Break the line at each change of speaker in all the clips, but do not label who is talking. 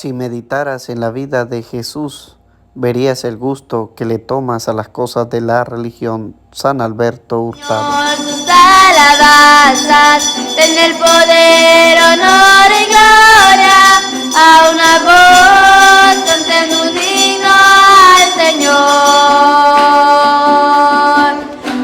Si meditaras en la vida de Jesús, verías el gusto que le tomas a las cosas de la religión. San Alberto Hurtado.
Señor, tus alabanzas, en el poder, honor y gloria, a una voz canten un himno al Señor.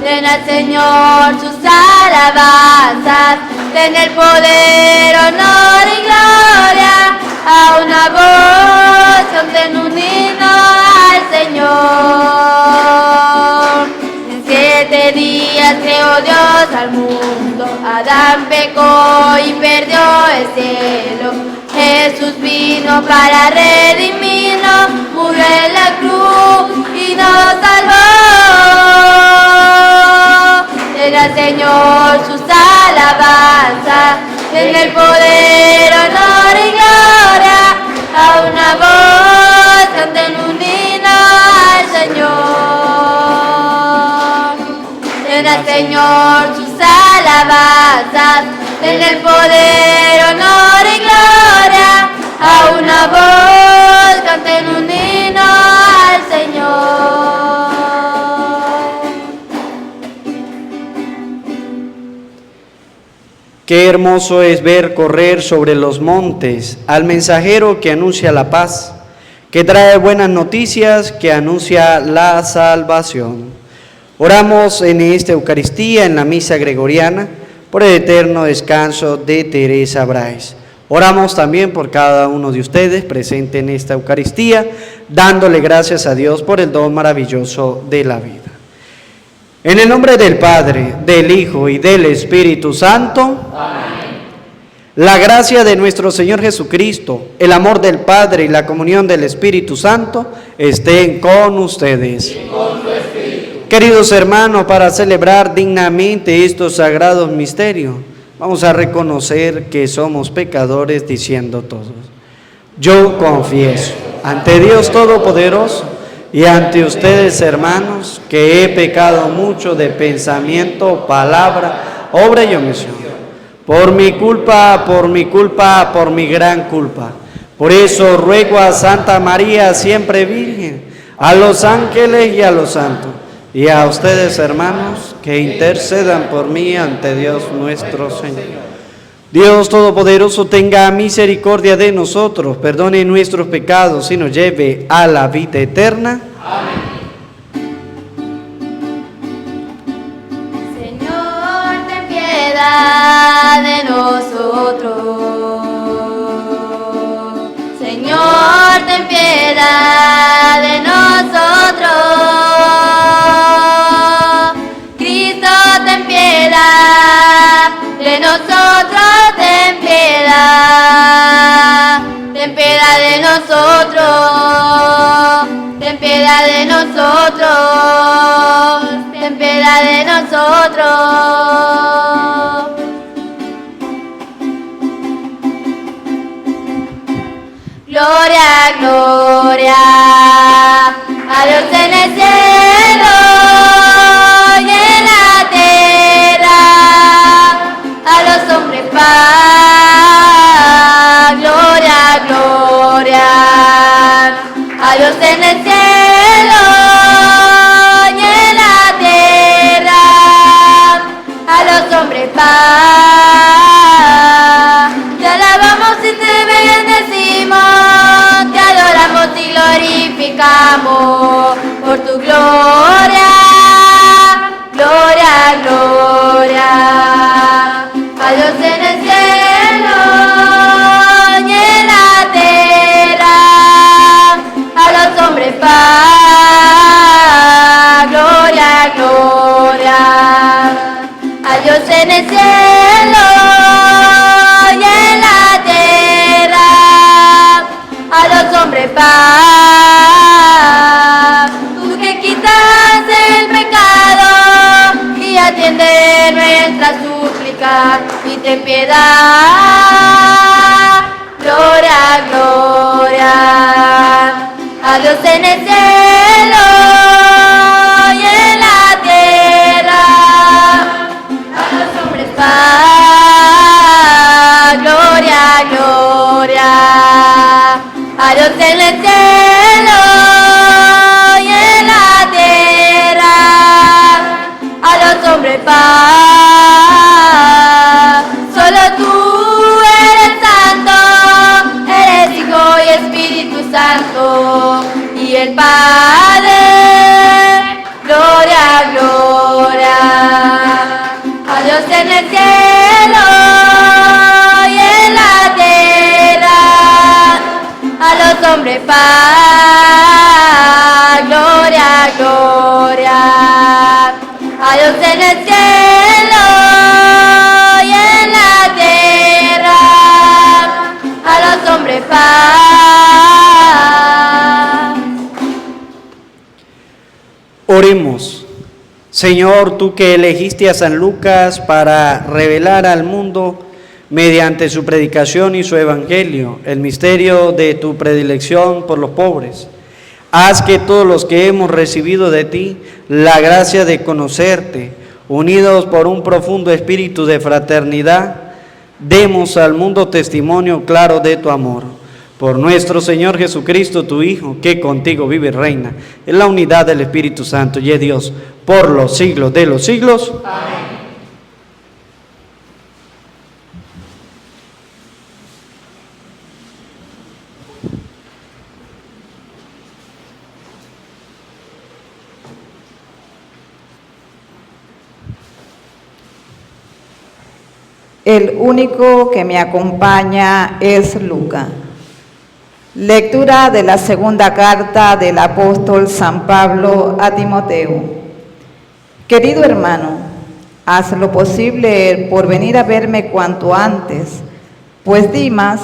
Den al Señor sus alabanzas, en el poder, honor y gloria, a una voz canten un himno al Señor. En 7 días creó Dios al mundo, Adán pecó y perdió el cielo. Jesús vino para redimirnos, murió en la cruz y nos salvó. Den al Señor sus alabanzas, en el poder, honor y gloria, a una voz canten un himno al Señor. Den al Señor sus alabanzas, en el poder, honor y gloria, a una voz canten un himno al Señor.
Qué hermoso es ver correr sobre los montes al mensajero que anuncia la paz, que trae buenas noticias, que anuncia la salvación. Oramos en esta Eucaristía, en la misa gregoriana, por el eterno descanso de Teresa Brais. Oramos también por cada uno de ustedes presente en esta Eucaristía, dándole gracias a Dios por el don maravilloso de la vida. En el nombre del Padre, del Hijo y del Espíritu Santo. Amén. La gracia de nuestro Señor Jesucristo, el amor del Padre y la comunión del Espíritu Santo estén con ustedes. Y con tu espíritu. Queridos hermanos, para celebrar dignamente estos sagrados misterios, vamos a reconocer que somos pecadores diciendo todos: yo confieso ante Dios Todopoderoso y ante ustedes, hermanos, que he pecado mucho de pensamiento, palabra, obra y omisión. Por mi culpa, por mi gran culpa. Por eso ruego a Santa María, siempre Virgen, a los ángeles y a los santos, y a ustedes, hermanos, que intercedan por mí ante Dios nuestro Señor. Dios Todopoderoso tenga misericordia de nosotros, perdone nuestros pecados y nos lleve a la vida eterna. Amén.
Señor, ten piedad de nosotros. Señor, ten piedad de nosotros. Cristo, ten piedad de nosotros. Ten piedad de nosotros, ten piedad de nosotros, ten piedad de nosotros. Gloria, gloria a Dios en el cielo y en la tierra, a los hombres paz. Gloria, gloria a Dios en el cielo y en la tierra, a los hombres paz. Te alabamos y te bendecimos, te adoramos y glorificamos por tu gloria. Gloria, gloria a Dios en el cielo y en la tierra, a los hombres paz. Gloria, gloria a Dios en el cielo y en la tierra, a los hombres paz. Tú que quitas el pecado y atiende nuestra súplica y ten piedad. Gloria, gloria a Dios en el cielo y en la tierra, a los hombres paz. Gloria, gloria
Señor, tú que elegiste a San Lucas para revelar al mundo, mediante su predicación y su evangelio, el misterio de tu predilección por los pobres, haz que todos los que hemos recibido de ti la gracia de conocerte, unidos por un profundo espíritu de fraternidad, demos al mundo testimonio claro de tu amor. Por nuestro Señor Jesucristo, tu Hijo, que contigo vive y reina en la unidad del Espíritu Santo y es Dios por los siglos de los siglos. Amén.
El único que me acompaña es Lucas. Lectura de la segunda carta del apóstol San Pablo a Timoteo. Querido hermano, haz lo posible por venir a verme cuanto antes, pues Dimas,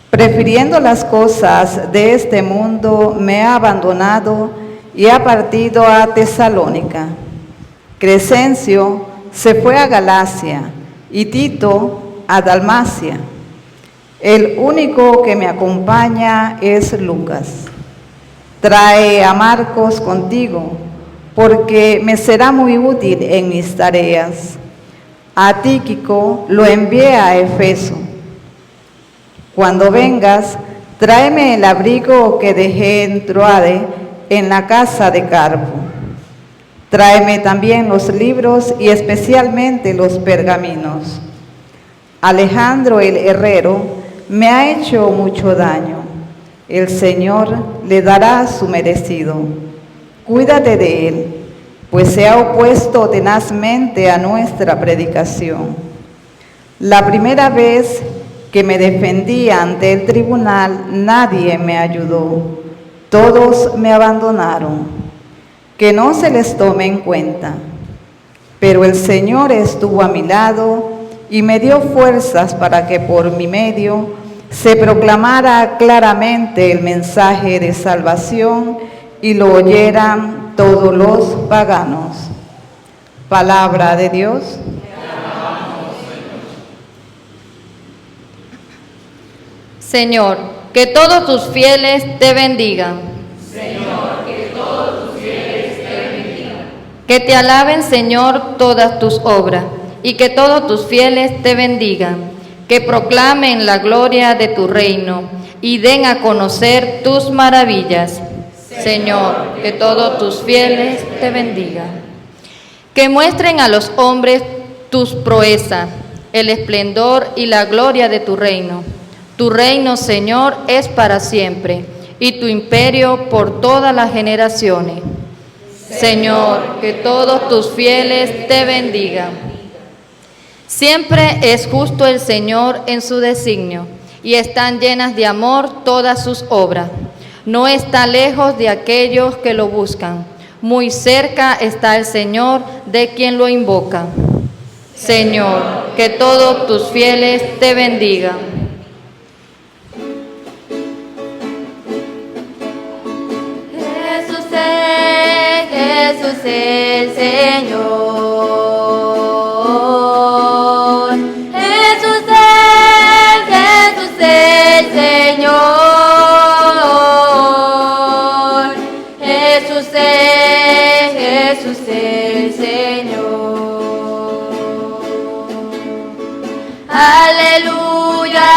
prefiriendo las cosas de este mundo, me ha abandonado y ha partido a Tesalónica. Crescencio se fue a Galacia y Tito a Dalmacia. El único que me acompaña es Lucas. Trae a Marcos contigo, porque me será muy útil en mis tareas. A Tíquico lo envié a Efeso. Cuando vengas, tráeme el abrigo que dejé en Troade, en la casa de Carpo. Tráeme también los libros y especialmente los pergaminos. Alejandro el herrero me ha hecho mucho daño. El Señor le dará su merecido. Cuídate de él, pues se ha opuesto tenazmente a nuestra predicación. La primera vez que me defendí ante el tribunal, nadie me ayudó. Todos me abandonaron. Que no se les tome en cuenta. Pero el Señor estuvo a mi lado y me dio fuerzas para que por mi medio se proclamara claramente el mensaje de salvación y lo oyeran todos los paganos. Palabra de Dios.
Señor, que todos tus fieles te bendigan.
Señor, que todos tus fieles te bendigan.
Que te alaben, Señor, todas tus obras, y que todos tus fieles te bendigan, que proclamen la gloria de tu reino y den a conocer tus maravillas. Señor, que todos tus fieles te bendigan. Que muestren a los hombres tus proezas, el esplendor y la gloria de tu reino. Tu reino, Señor, es para siempre, y tu imperio por todas las generaciones. Señor, que todos tus fieles te bendigan. Siempre es justo el Señor en su designio, y están llenas de amor todas sus obras. No está lejos de aquellos que lo buscan. Muy cerca está el Señor de quien lo invoca. Señor, que todos tus fieles te bendigan. Jesús el Señor. Aleluya,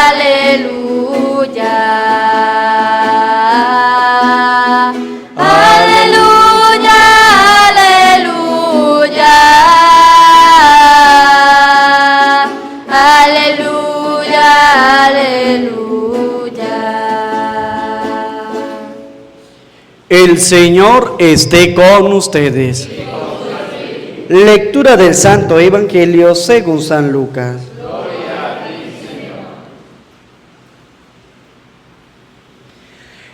aleluya. Aleluya, aleluya. Aleluya, aleluya.
El Señor esté con ustedes. Lectura del Santo Evangelio según San Lucas.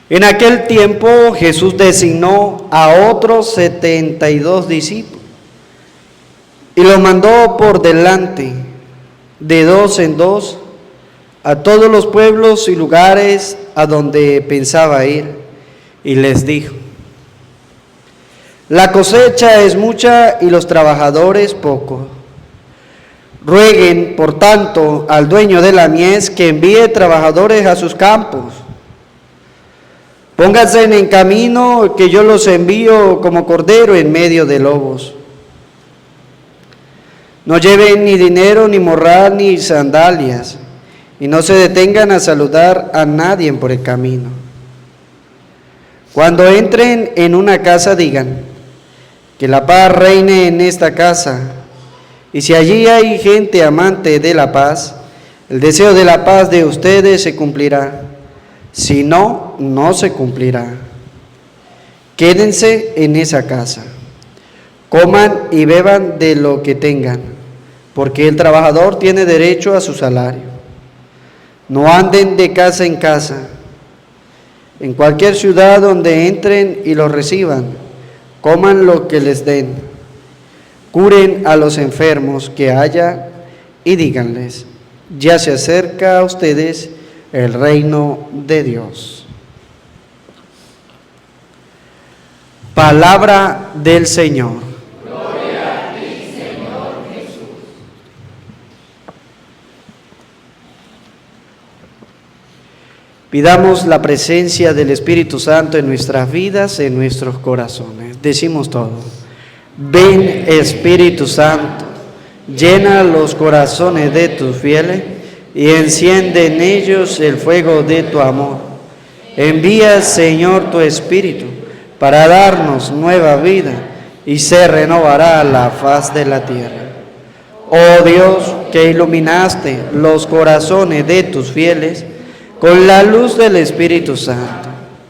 En aquel tiempo Jesús designó a otros 72 discípulos y los mandó por delante, de dos en dos, a todos los pueblos y lugares a donde pensaba ir, y les dijo: La cosecha es mucha y los trabajadores pocos. Rueguen, por tanto, al dueño de la mies que envíe trabajadores a sus campos. Pónganse en camino, que yo los envío como cordero en medio de lobos. No lleven ni dinero, ni morral, ni sandalias, y no se detengan a saludar a nadie por el camino. Cuando entren en una casa, digan: que la paz reine en esta casa. Y si allí hay gente amante de la paz, el deseo de la paz de ustedes se cumplirá. Si no, no se cumplirá. Quédense en esa casa. Coman y beban de lo que tengan, porque el trabajador tiene derecho a su salario. No anden de casa en casa. En cualquier ciudad donde entren y los reciban, coman lo que les den. Curen a los enfermos que haya y díganles: ya se acerca a ustedes el reino de Dios. Palabra del Señor.
Gloria a ti, Señor Jesús.
Pidamos la presencia del Espíritu Santo en nuestras vidas, en nuestros corazones. Decimos todo: ven, Espíritu Santo, llena los corazones de tus fieles y enciende en ellos el fuego de tu amor. Envía, Señor, tu Espíritu para darnos nueva vida y se renovará la faz de la tierra. Oh Dios, que iluminaste los corazones de tus fieles con la luz del Espíritu Santo,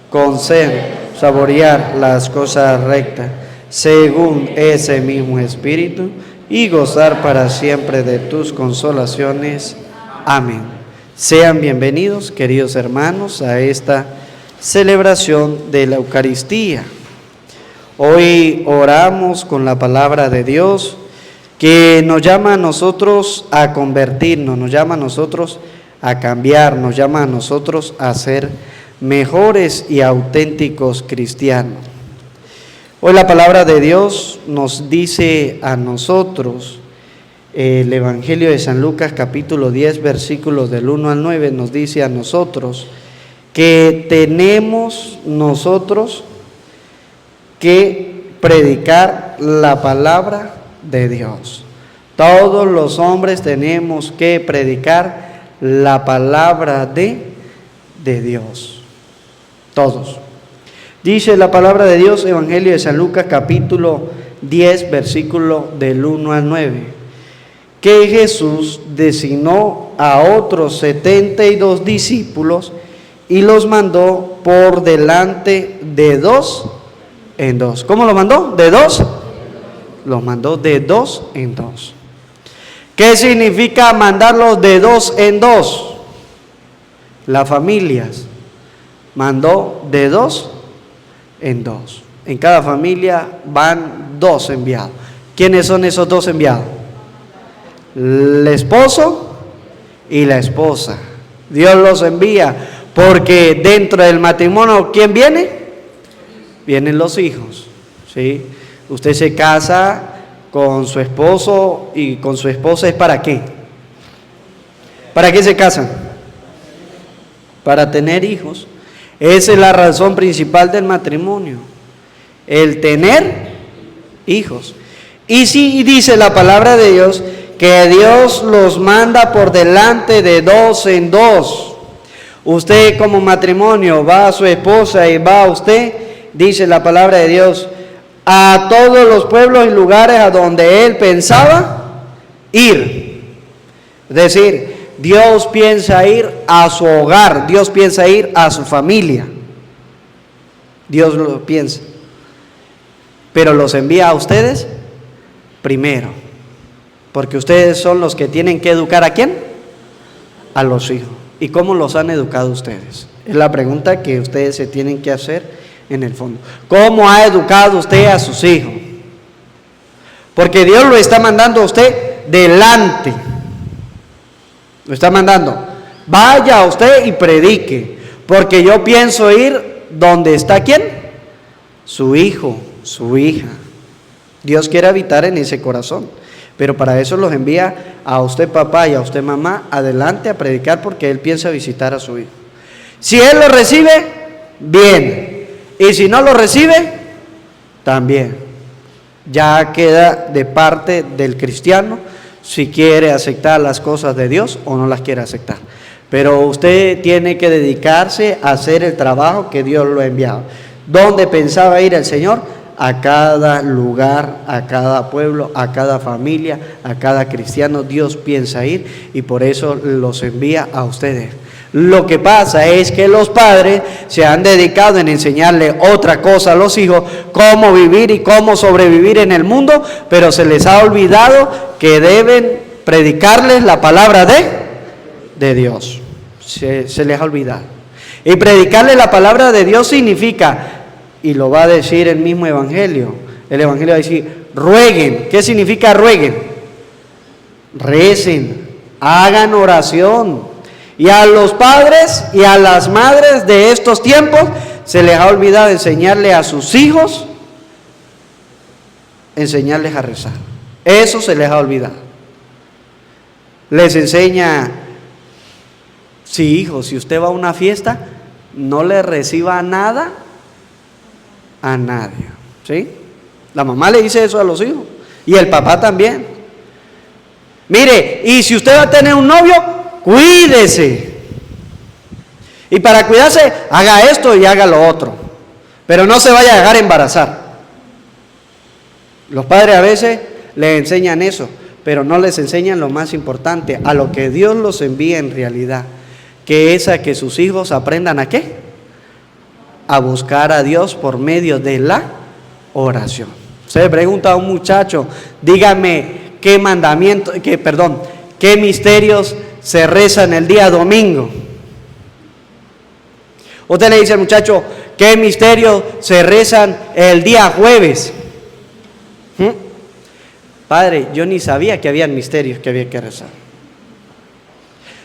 concede saborear las cosas rectas según ese mismo Espíritu y gozar para siempre de tus consolaciones. Amén. Sean bienvenidos, queridos hermanos, a esta celebración de la Eucaristía. Hoy oramos con la palabra de Dios que nos llama a nosotros a convertirnos, nos llama a nosotros a cambiar, nos llama a nosotros a ser mejores y auténticos cristianos. Hoy la palabra de Dios nos dice a nosotros, el Evangelio de San Lucas capítulo 10 versículos del 1 al 9 nos dice a nosotros que tenemos nosotros que predicar la palabra de Dios. Todos los hombres tenemos que predicar la palabra de Dios. Todos. Dice la palabra de Dios, Evangelio de San Lucas capítulo 10 versículo del 1 al 9, que Jesús designó a otros 72 discípulos y los mandó por delante de dos en dos. ¿Cómo los mandó? ¿De dos? Los mandó de dos en dos. ¿Qué significa mandarlos de dos en dos? Las familias mandó de dos en dos. En cada familia van dos enviados. ¿Quiénes son esos dos enviados? El esposo y la esposa. Dios los envía porque dentro del matrimonio, ¿quién viene? Vienen los hijos, ¿sí? Usted se casa con su esposo y con su esposa, ¿es para qué? ¿Para qué se casan? Para tener hijos. Esa es la razón principal del matrimonio, el tener hijos. Y sí dice la palabra de Dios que Dios los manda por delante de dos en dos. Usted como matrimonio va a su esposa y va a usted, dice la palabra de Dios, a todos los pueblos y lugares a donde él pensaba ir. Es decir, Dios piensa ir a su hogar, Dios piensa ir a su familia. Dios lo piensa. Pero los envía a ustedes primero, porque ustedes son los que tienen que educar ¿a quién? A los hijos. ¿Y cómo los han educado ustedes? Es la pregunta que ustedes se tienen que hacer en el fondo. ¿Cómo ha educado usted a sus hijos? Porque Dios lo está mandando a usted delante. Lo está mandando. Vaya usted y predique. Porque yo pienso ir donde está ¿quién? Su hijo, su hija. Dios quiere habitar en ese corazón, pero para eso los envía a usted papá y a usted mamá adelante a predicar, porque Él piensa visitar a su hijo. Si Él lo recibe, bien, y si no lo recibe, también. Ya queda de parte del cristiano si quiere aceptar las cosas de Dios o no las quiere aceptar. Pero usted tiene que dedicarse a hacer el trabajo que Dios lo ha enviado. ¿Dónde pensaba ir el Señor? A cada lugar, a cada pueblo, a cada familia, a cada cristiano Dios piensa ir, y por eso los envía a ustedes. Lo que pasa es que los padres se han dedicado en enseñarle otra cosa a los hijos, cómo vivir y cómo sobrevivir en el mundo, pero se les ha olvidado que deben predicarles la palabra de Dios. Se les ha olvidado. Y predicarles la palabra de Dios significa, y lo va a decir el mismo Evangelio, el Evangelio va a decir, rueguen. ¿Qué significa rueguen? Recen, hagan oración. Y a los padres y a las madres de estos tiempos se les ha olvidado enseñarle a sus hijos, enseñarles a rezar. Eso se les ha olvidado. Les enseña, sí, hijo, si usted va a una fiesta, no le reciba nada a nadie, ¿sí? La mamá le dice eso a los hijos, y el papá también. Mire, y si usted va a tener un novio, cuídese. Y para cuidarse, haga esto y haga lo otro. Pero no se vaya a dejar embarazar. Los padres a veces les enseñan eso, pero no les enseñan lo más importante, a lo que Dios los envía en realidad, que es a que sus hijos aprendan ¿a qué? A buscar a Dios por medio de la oración. Se pregunta a un muchacho, dígame qué misterios se rezan el día domingo. Usted le dice al muchacho, ¿qué misterios se rezan el día jueves? Padre, yo ni sabía que había misterios que había que rezar.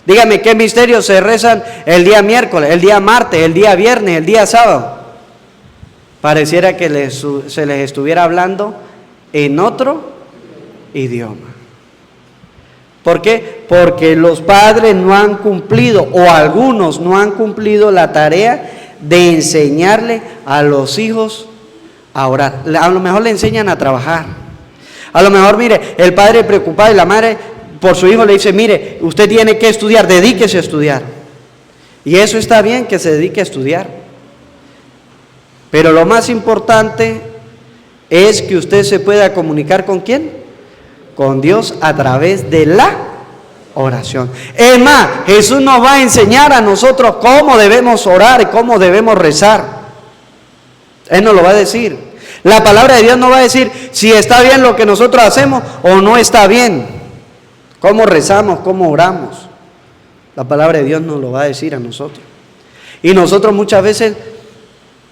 Dígame, ¿qué misterios se rezan el día miércoles, el día martes, el día viernes, el día sábado? Pareciera que se les estuviera hablando en otro idioma. ¿Por qué? Porque los padres no han cumplido, o algunos no han cumplido la tarea de enseñarle a los hijos a orar. A lo mejor le enseñan a trabajar. A lo mejor, mire, el padre preocupado y la madre por su hijo le dice, mire, usted tiene que estudiar, dedíquese a estudiar. Y eso está bien, que se dedique a estudiar. Pero lo más importante es que usted se pueda comunicar ¿con quién? Con Dios a través de la oración. Es más, Jesús nos va a enseñar a nosotros cómo debemos orar y cómo debemos rezar. Él nos lo va a decir. La palabra de Dios nos va a decir si está bien lo que nosotros hacemos o no está bien. Cómo rezamos, cómo oramos. La palabra de Dios nos lo va a decir a nosotros. Y nosotros muchas veces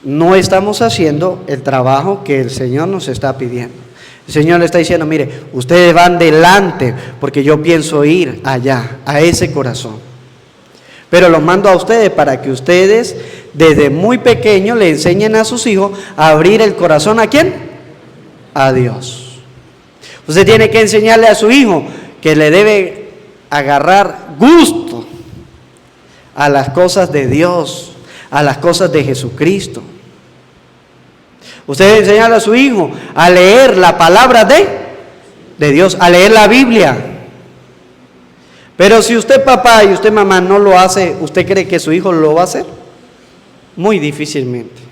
no estamos haciendo el trabajo que el Señor nos está pidiendo. El Señor le está diciendo, mire, ustedes van delante porque yo pienso ir allá, a ese corazón. Pero los mando a ustedes para que ustedes desde muy pequeños le enseñen a sus hijos a abrir el corazón ¿a quién? A Dios. Usted tiene que enseñarle a su hijo que le debe agarrar gusto a las cosas de Dios, a las cosas de Jesucristo. Usted debe enseñarle a su hijo a leer la palabra de Dios, a leer la Biblia. Pero si usted papá y usted mamá no lo hace, ¿usted cree que su hijo lo va a hacer? Muy difícilmente.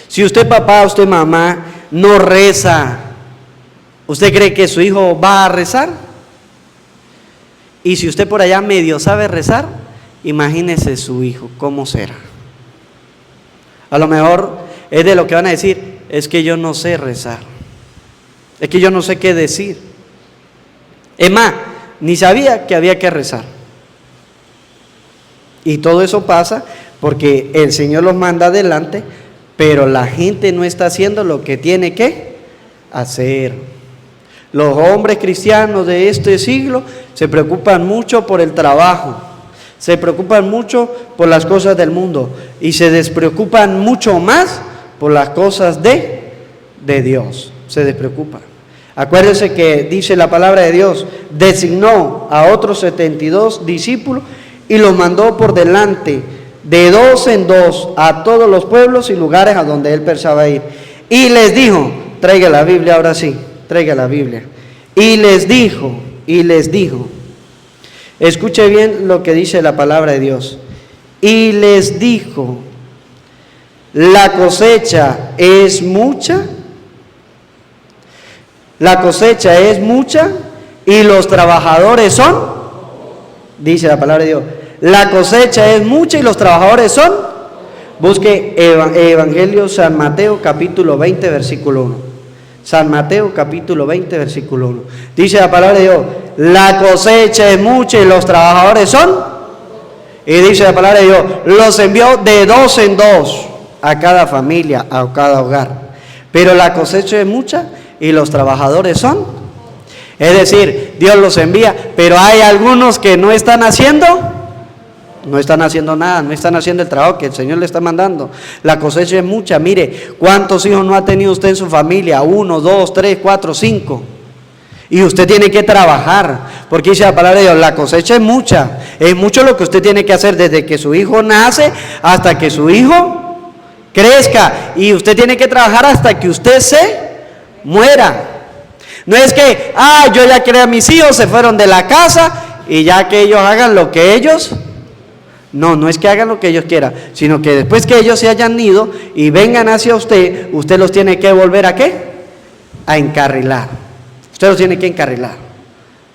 Si usted papá, usted mamá no reza, ¿usted cree que su hijo va a rezar? Y si usted por allá medio sabe rezar, imagínese su hijo, ¿cómo será? A lo mejor es de lo que van a decir, es que yo no sé rezar, es que yo no sé qué decir. Es más, ni sabía que había que rezar. Y todo eso pasa porque el Señor los manda adelante, pero la gente no está haciendo lo que tiene que hacer. Los hombres cristianos de este siglo se preocupan mucho por el trabajo, se preocupan mucho por las cosas del mundo y se despreocupan mucho más por las cosas de de Dios. Se despreocupa. Acuérdense que dice la palabra de Dios, designó a otros 72 discípulos y los mandó por delante de 2 en 2 a todos los pueblos y lugares a donde él pensaba ir. Y les dijo, traiga la Biblia ahora sí, traiga la Biblia. Y les dijo, escuche bien lo que dice la palabra de Dios. Y les dijo, la cosecha es mucha. La cosecha es mucha y los trabajadores son, dice la palabra de Dios, la cosecha es mucha y los trabajadores son. Busque Evangelio San Mateo capítulo 20 versículo 1. San Mateo capítulo 20 versículo 1. Dice la palabra de Dios, la cosecha es mucha y los trabajadores son. Y dice la palabra de Dios, los envió de 2 en 2 a cada familia, a cada hogar. Pero la cosecha es mucha y los trabajadores son. Es decir, Dios los envía, pero hay algunos que no están haciendo nada, no están haciendo el trabajo que el Señor le está mandando. La cosecha es mucha. Mire, ¿cuántos hijos no ha tenido usted en su familia? 1, 2, 3, 4, 5. Y usted tiene que trabajar, porque dice la palabra de Dios, la cosecha es mucha. Es mucho lo que usted tiene que hacer desde que su hijo nace hasta que su hijo crezca. Y usted tiene que trabajar hasta que usted se muera. No es que, yo ya creé a mis hijos, se fueron de la casa y ya que ellos hagan lo que ellos. No es que hagan lo que ellos quieran, sino que después que ellos se hayan ido y vengan hacia usted, usted los tiene que volver ¿a qué? A encarrilar. Usted los tiene que encarrilar.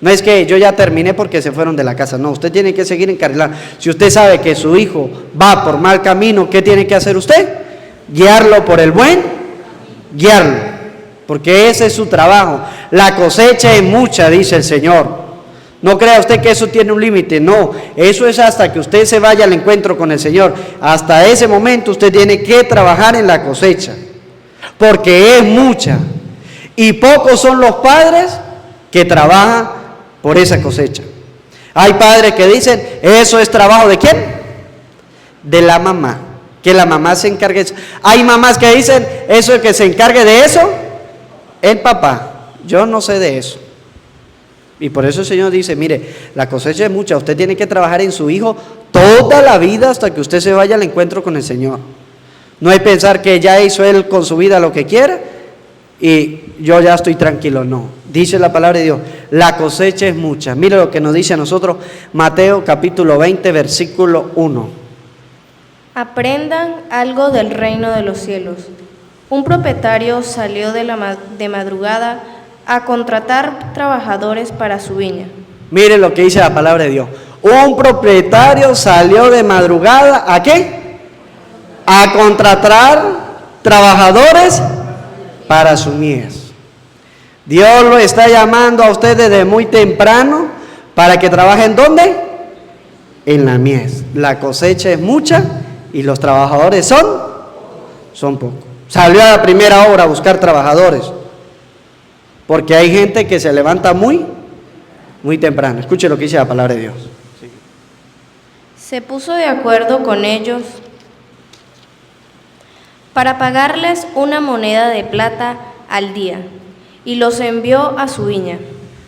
No es que yo ya terminé porque se fueron de la casa. No, usted tiene que seguir encarrilando. Si usted sabe que su hijo va por mal camino, ¿qué tiene que hacer usted? Guiarlo por el buen, guiarlo. Porque ese es su trabajo. La cosecha es mucha, dice el Señor. No crea usted que eso tiene un límite, no. Eso es hasta que usted se vaya al encuentro con el Señor. Hasta ese momento usted tiene que trabajar en la cosecha. Porque es mucha. Y pocos son los padres que trabajan por esa cosecha. Hay padres que dicen, eso es trabajo ¿de quién? De la mamá. Que la mamá se encargue de eso. Hay mamás que dicen, eso es que se encargue de eso el papá. Yo no sé de eso. Y por eso el Señor dice, mire, la cosecha es mucha, usted tiene que trabajar en su hijo toda la vida hasta que usted se vaya al encuentro con el Señor. No hay pensar que ya hizo él con su vida lo que quiera y yo ya estoy tranquilo, no. Dice la palabra de Dios, la cosecha es mucha. Mire lo que nos dice a nosotros Mateo capítulo 20 versículo 1.
Aprendan algo del reino de los cielos. Un propietario salió de madrugada a contratar trabajadores para su viña.
Mire lo que dice la palabra de Dios. Un propietario salió de madrugada, ¿a qué? A contratar trabajadores para su mies. Dios lo está llamando a usted desde muy temprano para que trabajen ¿dónde? En la mies. La cosecha es mucha y los trabajadores son pocos. Salió a la primera hora a buscar trabajadores. Porque hay gente que se levanta muy temprano. Escuche lo que dice la palabra de Dios.
Se puso de acuerdo con ellos para pagarles una moneda de plata al día y los envió a su viña.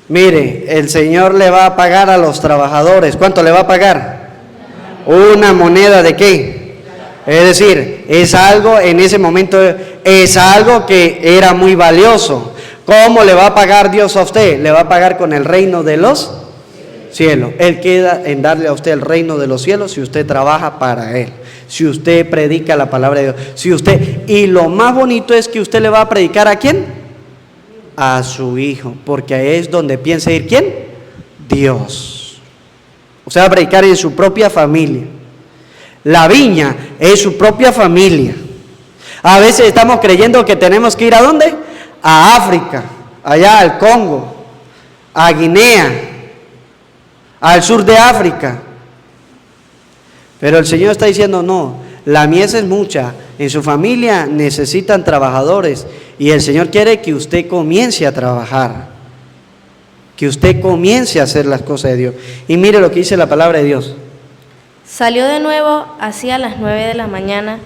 Mire, el Señor le va a pagar a los trabajadores. ¿Cuánto le va a pagar? Una moneda ¿de qué? Es decir, es algo, en ese momento, es algo que era muy valioso. ¿Cómo le va a pagar Dios a usted? Le va a pagar con el reino de los cielos. Él queda en darle a usted el reino de los cielos si usted trabaja para Él. Si usted predica la palabra de Dios. Y lo más bonito es que usted le va a predicar ¿a quién? A su hijo. Porque ahí es donde piensa ir ¿quién? Dios. Usted va a predicar en su propia familia. La viña es su propia familia. A veces estamos creyendo que tenemos que ir ¿a dónde? A África, allá al Congo, a Guinea, al sur de África. Pero el Señor está diciendo, no, la mies es mucha, en su familia necesitan trabajadores y el Señor quiere que usted comience a trabajar, que usted comience a hacer las cosas de Dios. Y mire lo que dice la palabra de Dios.
Salió de nuevo hacia las 9 de la mañana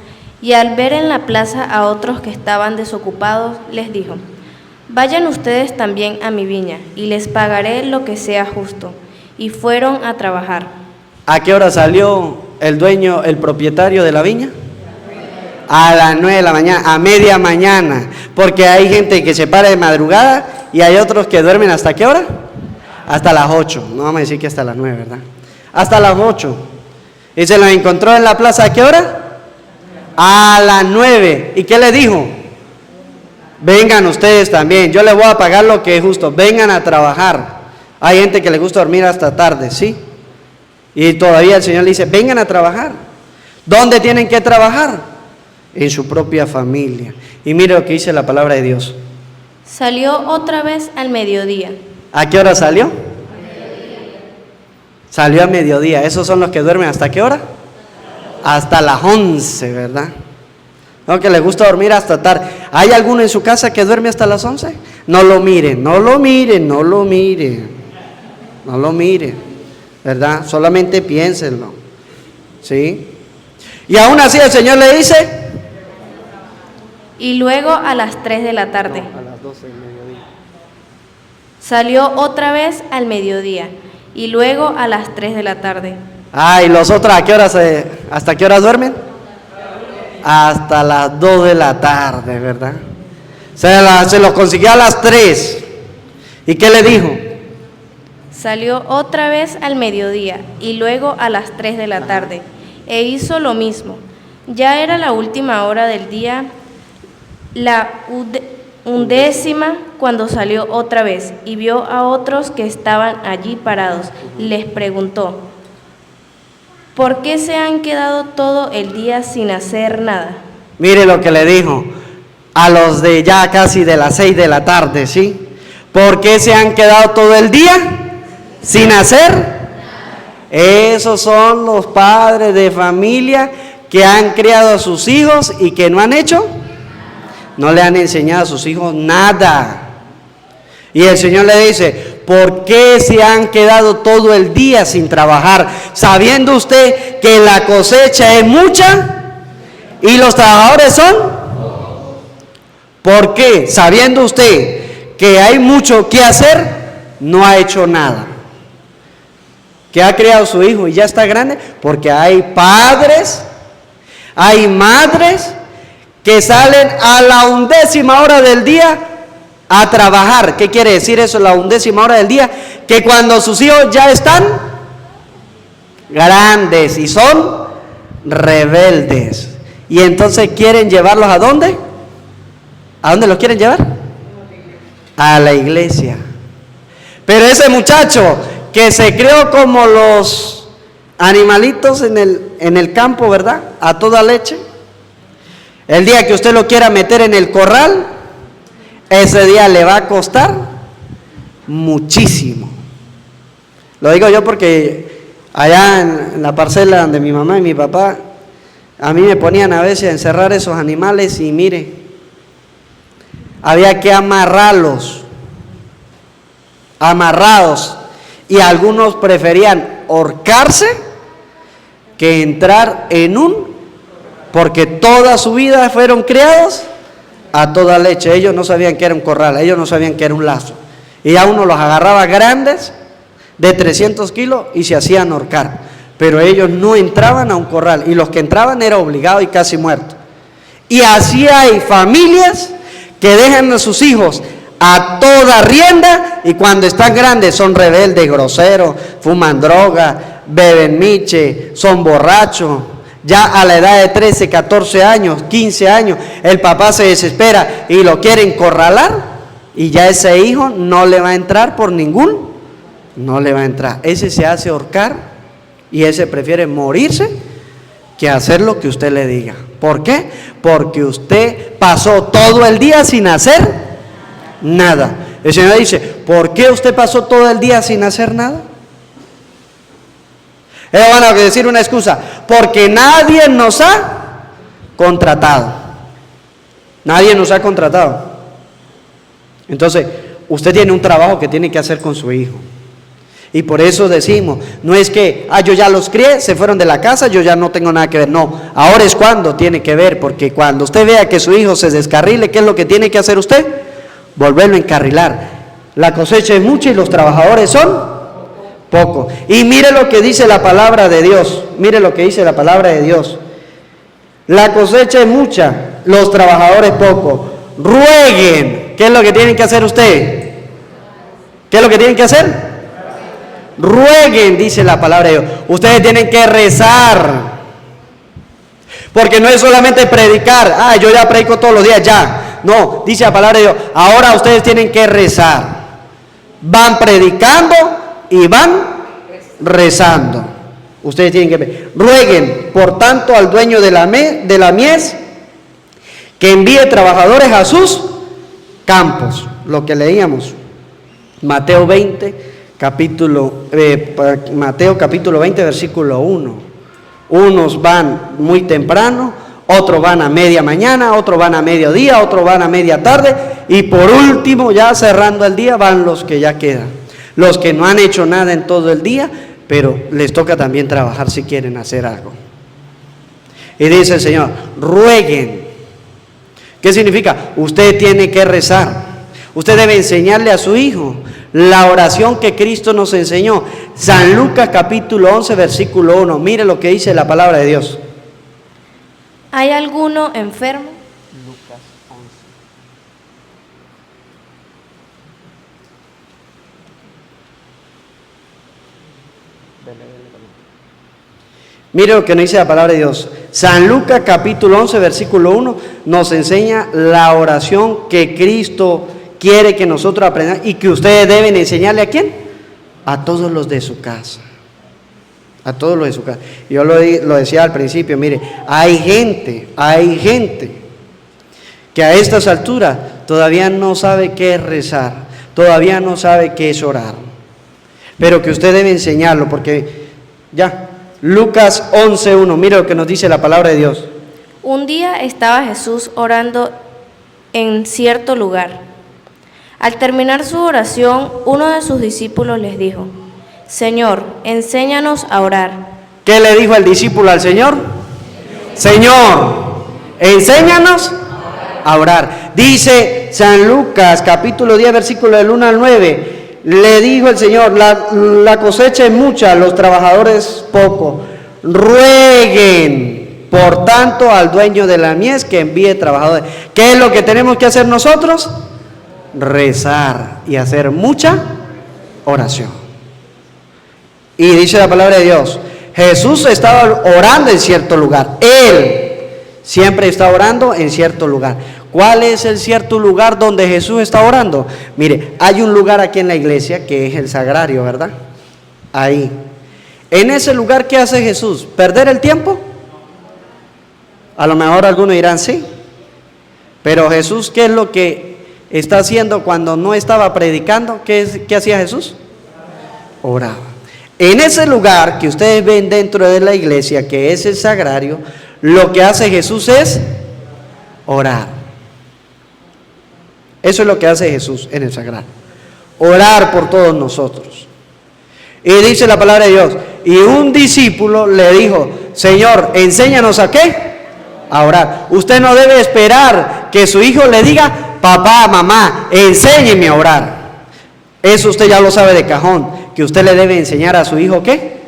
Y al ver en la plaza a otros que estaban desocupados, les dijo: vayan ustedes también a mi viña, y les pagaré lo que sea justo. Y fueron a trabajar.
¿A qué hora salió el dueño, el propietario de la viña? A las 9 de la mañana, a media mañana, porque hay gente que se para de madrugada y hay otros que duermen ¿hasta qué hora? Hasta las 8, no vamos a decir que hasta las 9, ¿verdad? Hasta las 8. ¿Y se los encontró en la plaza a qué hora? A las 9. ¿Y qué le dijo? Vengan ustedes también, yo les voy a pagar lo que es justo, vengan a trabajar. Hay gente que le gusta dormir hasta tarde, ¿sí? Y todavía el Señor le dice, vengan a trabajar. ¿Dónde tienen que trabajar? En su propia familia. Y mire lo que dice la palabra de Dios.
Salió otra vez al mediodía.
¿A qué hora salió? Salió a mediodía. ¿Esos son los que duermen hasta qué hora? Hasta las 11, ¿verdad? No, que les gusta dormir hasta tarde. ¿Hay alguno en su casa que duerme hasta las 11? No lo miren, no lo miren, no lo miren. No lo miren, ¿verdad? Solamente piénsenlo, ¿sí? Y aún así el Señor le dice...
Y luego a las 3 de la tarde.
No, a las 12 del mediodía.
Salió otra vez al mediodía. Y luego a las 3 de la tarde.
Ah, ¿y los otros a qué horas, hasta qué horas duermen? Hasta las 2 de la tarde, ¿verdad? Se los consiguió a las 3. ¿Y qué le dijo?
Salió otra vez al mediodía y luego a las 3 de la tarde, e hizo lo mismo. Ya era la última hora del día, la 11ª, cuando salió otra vez, y vio a otros que estaban allí parados. Les preguntó: ¿por qué se han quedado todo el día sin hacer nada?
Mire lo que le dijo a los de ya casi de las 6 de la tarde, ¿sí? ¿Por qué se han quedado todo el día sin hacer? Esos son los padres de familia que han criado a sus hijos y que no han hecho, no le han enseñado a sus hijos nada. Y el Señor le dice, ¿por qué se han quedado todo el día sin trabajar? Sabiendo usted que la cosecha es mucha y los trabajadores son. ¿Por qué? Sabiendo usted que hay mucho que hacer, no ha hecho nada. Que ha criado su hijo y ya está grande, porque hay padres, hay madres que salen a la 11ª hora del día a trabajar. ¿Qué quiere decir eso, la 11ª hora del día? Que cuando sus hijos ya están grandes y son rebeldes, y entonces quieren llevarlos ¿a dónde? ¿A dónde los quieren llevar? A la iglesia. Pero ese muchacho que se creó como los animalitos en el campo, ¿verdad? A toda leche. El día que usted lo quiera meter en el corral, ese día le va a costar muchísimo. Lo digo yo porque allá en la parcela donde mi mamá y mi papá, a mí me ponían a veces a encerrar esos animales y mire, había que amarrados, y algunos preferían ahorcarse que entrar en porque toda su vida fueron criados a toda leche. Ellos no sabían que era un corral, ellos no sabían que era un lazo, y a uno los agarraba grandes de 300 kilos y se hacían ahorcar, pero ellos no entraban a un corral, y los que entraban era obligado y casi muerto. Y así hay familias que dejan a sus hijos a toda rienda, y cuando están grandes son rebeldes, groseros, fuman droga, beben miche, son borrachos. Ya a la edad de 13, 14 años, 15 años, el papá se desespera y lo quiere encorralar, y ya ese hijo no le va a entrar no le va a entrar. Ese se hace ahorcar, y ese prefiere morirse que hacer lo que usted le diga. ¿Por qué? Porque usted pasó todo el día sin hacer nada. El Señor dice, ¿por qué usted pasó todo el día sin hacer nada? Ellos van a decir una excusa, porque nadie nos ha contratado. Nadie nos ha contratado. Entonces, usted tiene un trabajo que tiene que hacer con su hijo. Y por eso decimos, no es que, yo ya los crié, se fueron de la casa, yo ya no tengo nada que ver. No, ahora es cuando tiene que ver, porque cuando usted vea que su hijo se descarrile, ¿qué es lo que tiene que hacer usted? Volverlo a encarrilar. La cosecha es mucha y los trabajadores son pocos. Y mire lo que dice la palabra de Dios, mire lo que dice la palabra de Dios. La cosecha es mucha, los trabajadores pocos. Rueguen. ¿Qué es lo que tienen que hacer usted? ¿Qué es lo que tienen que hacer? Rueguen, dice la palabra de Dios. Ustedes tienen que rezar. Porque no es solamente predicar. Yo ya predico todos los días, ya. No, dice la palabra de Dios. Ahora ustedes tienen que rezar. Van predicando y van rezando. Ustedes tienen que ver. Rueguen, por tanto, al dueño de la mies que envíe trabajadores a sus campos. Lo que leíamos. Mateo capítulo 20, versículo 1. Unos van muy temprano, otros van a media mañana, otros van a mediodía, otros van a media tarde, y por último, ya cerrando el día, van los que ya quedan. Los que no han hecho nada en todo el día, pero les toca también trabajar si quieren hacer algo. Y dice el Señor, rueguen. ¿Qué significa? Usted tiene que rezar. Usted debe enseñarle a su hijo la oración que Cristo nos enseñó. San Lucas capítulo 11, versículo 1. Mire lo que dice la palabra de Dios.
¿Hay alguno enfermo?
Lucas 11. Mire lo que nos dice la palabra de Dios. San Lucas capítulo 11, versículo 1 nos enseña la oración que Cristo quiere que nosotros aprendamos y que ustedes deben enseñarle ¿a quién? A todos los de su casa. A todos los de su casa. Yo lo decía al principio, mire, hay gente que a estas alturas todavía no sabe qué es rezar, todavía no sabe qué es orar. Pero que usted debe enseñarlo porque ya, Lucas 11:1, mire lo que nos dice la palabra de Dios.
Un día estaba Jesús orando en cierto lugar. Al terminar su oración, uno de sus discípulos les dijo, Señor, enséñanos a orar.
¿Qué le dijo el discípulo al Señor? Señor, enséñanos a orar. Dice San Lucas, capítulo 10, versículo del 1 al 9. Le dijo el Señor, la cosecha es mucha, los trabajadores poco. Rueguen, por tanto, al dueño de la mies que envíe trabajadores. ¿Qué es lo que tenemos que hacer nosotros? Rezar y hacer mucha oración. Y dice la palabra de Dios, Jesús estaba orando en cierto lugar. Él siempre está orando en cierto lugar. ¿Cuál es el cierto lugar donde Jesús está orando? Mire, hay un lugar aquí en la iglesia que es el sagrario, ¿verdad? Ahí. En ese lugar, ¿qué hace Jesús? ¿Perder el tiempo? A lo mejor algunos dirán sí. Pero Jesús, ¿qué es lo que está haciendo cuando no estaba predicando? ¿Qué hacía Jesús? Oraba. En ese lugar que ustedes ven dentro de la iglesia, que es el sagrario, lo que hace Jesús es orar. Eso es lo que hace Jesús en el sagrario. Orar por todos nosotros. Y dice la palabra de Dios, y un discípulo le dijo, Señor, enséñanos a qué, a orar. Usted no debe esperar que su hijo le diga, papá, mamá, enséñeme a orar. Eso usted ya lo sabe de cajón, que usted le debe enseñar a su hijo ¿qué?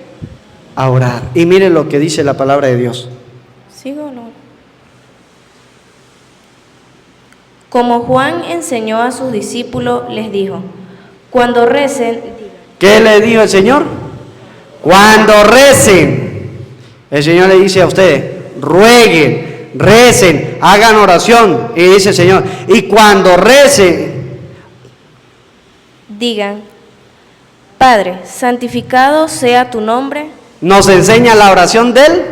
A orar. Y mire lo que dice la palabra de Dios.
¿Sigo o no? Como Juan enseñó a sus discípulos, les dijo, cuando recen...
¿Qué le dijo el Señor? Cuando recen. El Señor le dice a ustedes, rueguen, recen, hagan oración. Y dice el Señor, y cuando recen,
digan, Padre, santificado sea tu nombre.
Nos enseña la oración del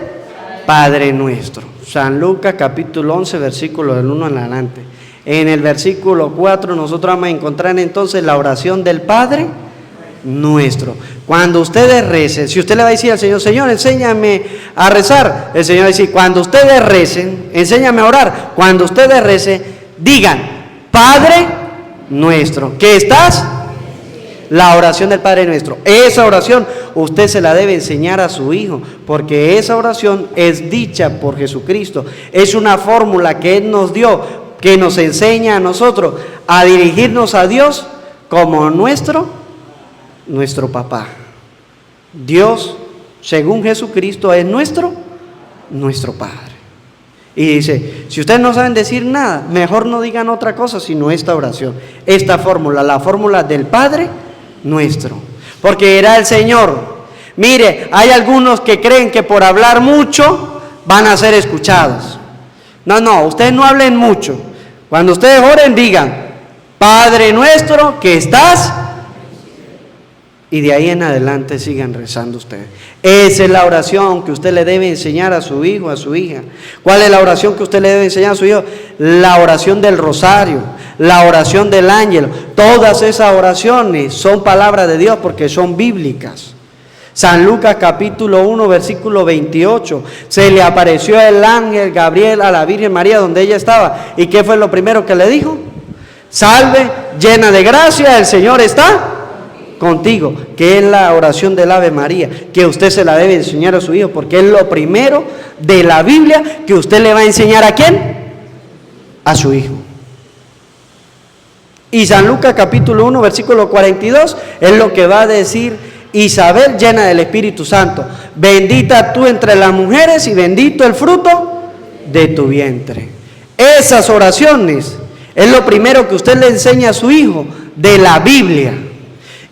Padre nuestro. San Lucas capítulo 11, versículo del 1 en adelante. En el versículo 4 nosotros vamos a encontrar entonces la oración del Padre nuestro. Cuando ustedes recen, si usted le va a decir al Señor, Señor, enséñame a rezar, el Señor va a decir, cuando ustedes recen, enséñame a orar. Cuando ustedes recen, digan, Padre nuestro, ¿qué estás? La oración del Padre Nuestro. Esa oración usted se la debe enseñar a su hijo, porque esa oración es dicha por Jesucristo. Es una fórmula que Él nos dio, que nos enseña a nosotros a dirigirnos a Dios como nuestro papá. Dios, según Jesucristo, es nuestro Padre. Y dice, si ustedes no saben decir nada, mejor no digan otra cosa sino esta oración, esta fórmula, la fórmula del Padre Nuestro. Porque era el Señor. Mire, hay algunos que creen que por hablar mucho van a ser escuchados. No, ustedes no hablen mucho. Cuando ustedes oren, digan, Padre Nuestro que estás, y de ahí en adelante sigan rezando ustedes. Esa es la oración que usted le debe enseñar a su hijo, a su hija. ¿Cuál es la oración que usted le debe enseñar a su hijo? La oración del rosario, la oración del ángel. Todas esas oraciones son palabra de Dios porque son bíblicas. San Lucas capítulo 1 versículo 28, se le apareció el ángel Gabriel a la Virgen María donde ella estaba. ¿Y qué fue lo primero que le dijo? Salve, llena de gracia, el Señor está contigo, que es la oración del Ave María, que usted se la debe enseñar a su hijo, porque es lo primero de la Biblia que usted le va a enseñar. ¿A quién? A su hijo. Y San Lucas capítulo 1 versículo 42 es lo que va a decir Isabel, llena del Espíritu Santo, bendita tú entre las mujeres y bendito el fruto de tu vientre. Esas oraciones es lo primero que usted le enseña a su hijo de la Biblia.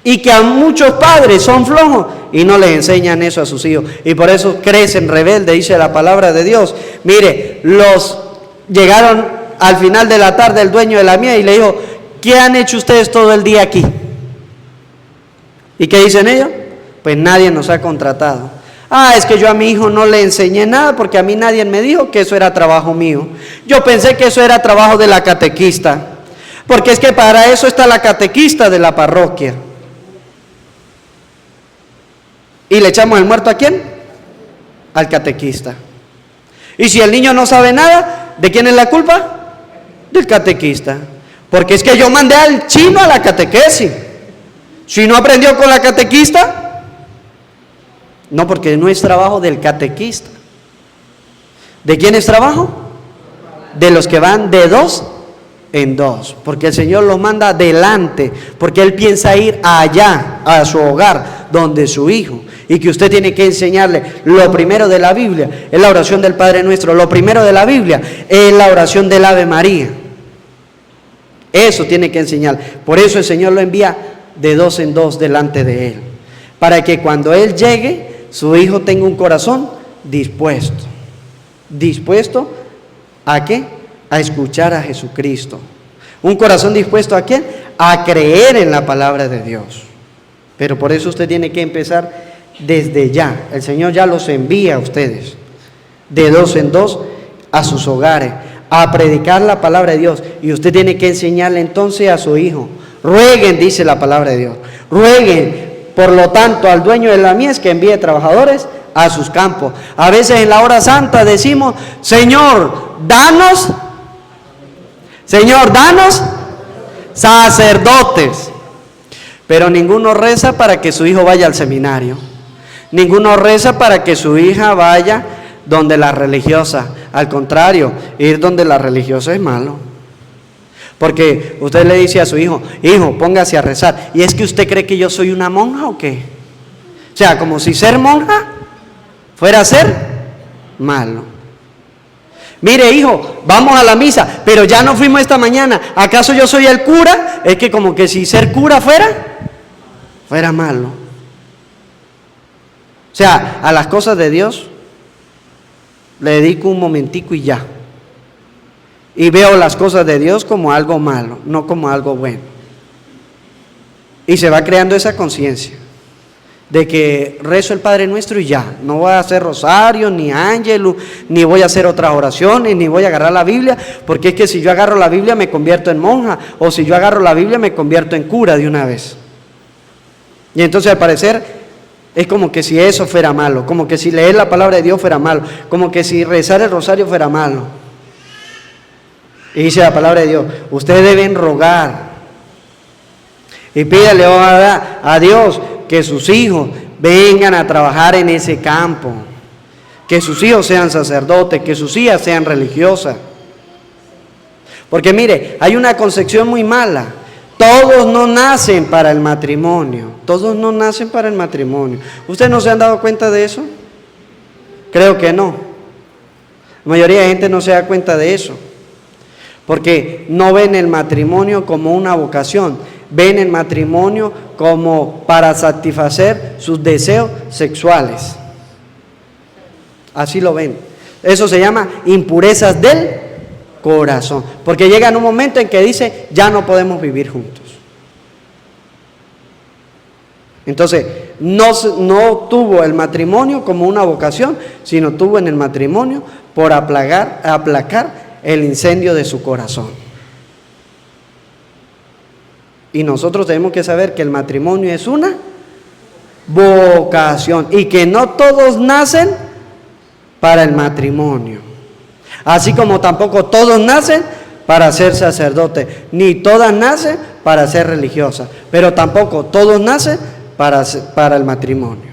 Y que a muchos padres son flojos y no les enseñan eso a sus hijos. Y por eso crecen rebeldes, dice la palabra de Dios. Mire, llegaron al final de la tarde el dueño de la mies y le dijo, ¿qué han hecho ustedes todo el día aquí? ¿Y qué dicen ellos? Pues nadie nos ha contratado. Es que yo a mi hijo no le enseñé nada porque a mí nadie me dijo que eso era trabajo mío. Yo pensé que eso era trabajo de la catequista, porque es que para eso está la catequista de la parroquia. ¿Y le echamos el muerto a quién? Al catequista. Y si el niño no sabe nada, ¿de quién es la culpa? Del catequista. Porque es que yo mandé al chino a la catequesis. Si no aprendió con la catequista, no, porque no es trabajo del catequista. ¿De quién es trabajo? De los que van de dos en dos, porque el Señor los manda adelante, porque Él piensa ir allá, a su hogar, donde su hijo, y que usted tiene que enseñarle. Lo primero de la Biblia es la oración del Padre Nuestro, lo primero de la Biblia es la oración del Ave María. Eso tiene que enseñar. Por eso el Señor lo envía de dos en dos delante de Él, para que cuando Él llegue, su hijo tenga un corazón dispuesto. ¿Dispuesto a qué? A escuchar a Jesucristo. Un corazón dispuesto ¿a qué? A creer en la palabra de Dios. Pero por eso usted tiene que empezar desde ya. El Señor ya los envía a ustedes de dos en dos a sus hogares a predicar la palabra de Dios. Y usted tiene que enseñarle entonces a su hijo. Rueguen, dice la palabra de Dios. Rueguen, por lo tanto, al dueño de la mies que envíe trabajadores a sus campos. A veces en la hora santa decimos, Señor, danos sacerdotes. Pero ninguno reza para que su hijo vaya al seminario. Ninguno reza para que su hija vaya donde la religiosa. Al contrario, ir donde la religiosa es malo. Porque usted le dice a su hijo, hijo, póngase a rezar. ¿Y es que usted cree que yo soy una monja o qué? O sea, como si ser monja fuera ser malo. Mire, hijo, vamos a la misa, pero ya no fuimos esta mañana. ¿Acaso yo soy el cura? Es que como que si ser cura fuera malo. O sea, a las cosas de Dios le dedico un momentico y ya. Y veo las cosas de Dios como algo malo, no como algo bueno. Y se va creando esa conciencia de que rezo el Padre Nuestro y ya. No voy a hacer rosario, ni ángelus, ni voy a hacer otras oraciones, ni voy a agarrar la Biblia, porque es que si yo agarro la Biblia me convierto en monja, o si yo agarro la Biblia me convierto en cura de una vez. Y entonces al parecer es como que si eso fuera malo, como que si leer la palabra de Dios fuera malo, como que si rezar el rosario fuera malo. Y dice la palabra de Dios, ustedes deben rogar. Y pídale a Dios que sus hijos vengan a trabajar en ese campo, que sus hijos sean sacerdotes, que sus hijas sean religiosas. Porque mire, hay una concepción muy mala. Todos no nacen para el matrimonio. Todos no nacen para el matrimonio. ¿Ustedes no se han dado cuenta de eso? Creo que no. La mayoría de gente no se da cuenta de eso. Porque no ven el matrimonio como una vocación. Ven el matrimonio como para satisfacer sus deseos sexuales. Así lo ven. Eso se llama impurezas del corazón, porque llega en un momento en que dice, ya no podemos vivir juntos. Entonces, no tuvo el matrimonio como una vocación, sino tuvo en el matrimonio por aplacar el incendio de su corazón. Y nosotros tenemos que saber que el matrimonio es una vocación y que no todos nacen para el matrimonio. Así como tampoco todos nacen para ser sacerdotes, ni todas nacen para ser religiosas, pero tampoco todos nacen para el matrimonio.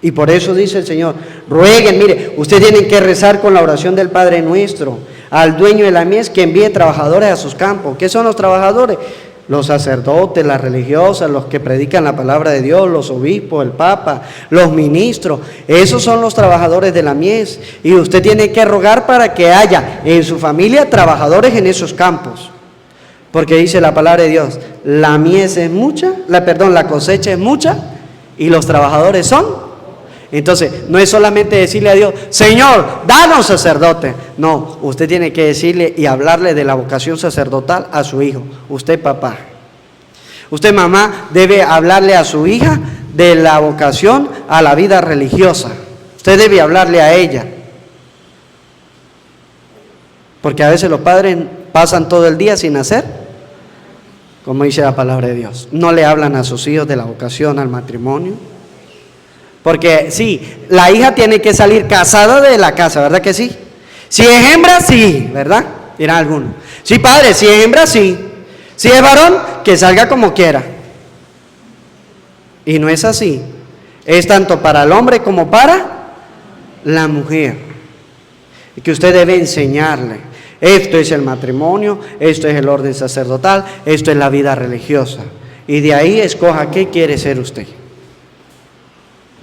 Y por eso dice el Señor, rueguen, mire, ustedes tienen que rezar con la oración del Padre Nuestro, al dueño de la mies que envíe trabajadores a sus campos. ¿Qué son los trabajadores? Los sacerdotes, las religiosas, los que predican la palabra de Dios, los obispos, el papa, los ministros. Esos son los trabajadores de la mies. Y usted tiene que rogar para que haya en su familia trabajadores en esos campos. Porque dice la palabra de Dios, la mies es mucha, la cosecha es mucha y los trabajadores son. Entonces, no es solamente decirle a Dios, Señor, danos sacerdote. No, usted tiene que decirle y hablarle de la vocación sacerdotal a su hijo. Usted, papá. Usted, mamá, debe hablarle a su hija de la vocación a la vida religiosa. Usted debe hablarle a ella. Porque a veces los padres pasan todo el día sin hacer, como dice la palabra de Dios. No le hablan a sus hijos de la vocación al matrimonio. Porque sí, la hija tiene que salir casada de la casa, ¿verdad que sí? Si es hembra, sí, ¿verdad? Dirán algunos. Sí, padre, si es hembra, sí. Si es varón, que salga como quiera. Y no es así. Es tanto para el hombre como para la mujer. Y que usted debe enseñarle. Esto es el matrimonio, esto es el orden sacerdotal, esto es la vida religiosa. Y de ahí escoja qué quiere ser usted.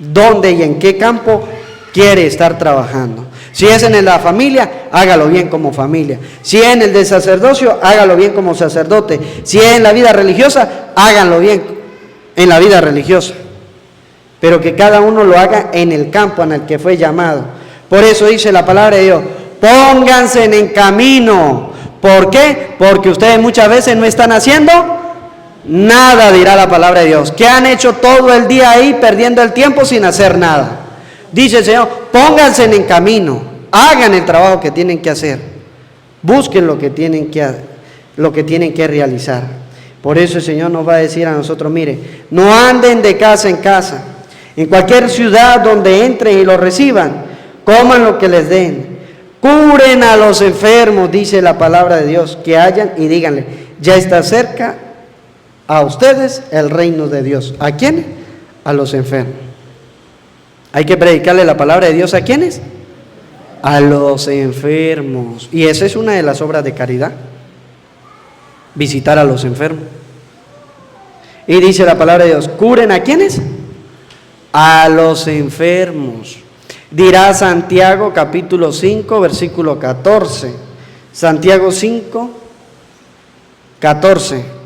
¿Dónde y en qué campo quiere estar trabajando? Si es en la familia, hágalo bien como familia. Si es en el de sacerdocio, hágalo bien como sacerdote. Si es en la vida religiosa, háganlo bien en la vida religiosa. Pero que cada uno lo haga en el campo en el que fue llamado. Por eso dice la palabra de Dios, pónganse en camino. ¿Por qué? Porque ustedes muchas veces no están haciendo nada, dirá la palabra de Dios, que han hecho todo el día ahí perdiendo el tiempo sin hacer nada. Dice el Señor, pónganse en camino, hagan el trabajo que tienen que hacer, busquen lo que tienen que realizar. Por eso el Señor nos va a decir a nosotros, mire, no anden de casa en casa, en cualquier ciudad donde entren y los reciban, coman lo que les den, curen a los enfermos, dice la palabra de Dios, que hayan y díganle, ya está cerca a ustedes el reino de Dios. ¿A quién? A los enfermos. Hay que predicarle la palabra de Dios ¿a quiénes? A los enfermos. Y esa es una de las obras de caridad. Visitar a los enfermos. Y dice la palabra de Dios, ¿curen a quiénes? A los enfermos. Dirá Santiago capítulo 5, versículo 14. Santiago 5, 14.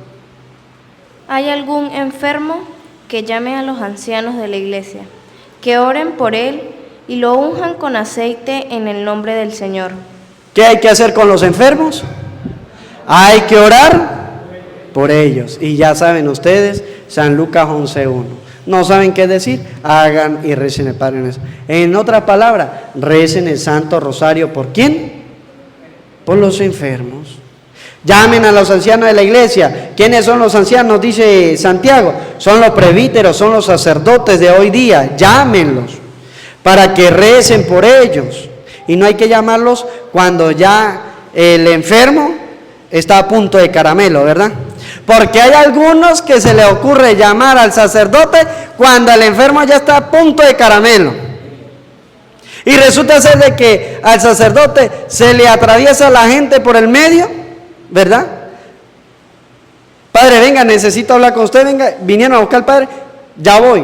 ¿Hay algún enfermo? Que llame a los ancianos de la iglesia, que oren por él y lo unjan con aceite en el nombre del Señor.
¿Qué hay que hacer con los enfermos? Hay que orar por ellos. Y ya saben ustedes, San Lucas 11:1. ¿No saben qué decir? Hagan y recen el Padre Nuestro. En otras palabras, recen el Santo Rosario. ¿Por quién? Por los enfermos. Llamen a los ancianos de la iglesia. ¿Quiénes son los ancianos? Dice Santiago. Son los presbíteros, son los sacerdotes de hoy día. Llámenlos para que recen por ellos. Y no hay que llamarlos cuando ya el enfermo está a punto de caramelo, ¿verdad? Porque hay algunos que se les ocurre llamar al sacerdote cuando el enfermo ya está a punto de caramelo. Y resulta ser de que al sacerdote se le atraviesa la gente por el medio, ¿verdad? Padre, venga, necesito hablar con usted, venga, vinieron a buscar al padre, ya voy.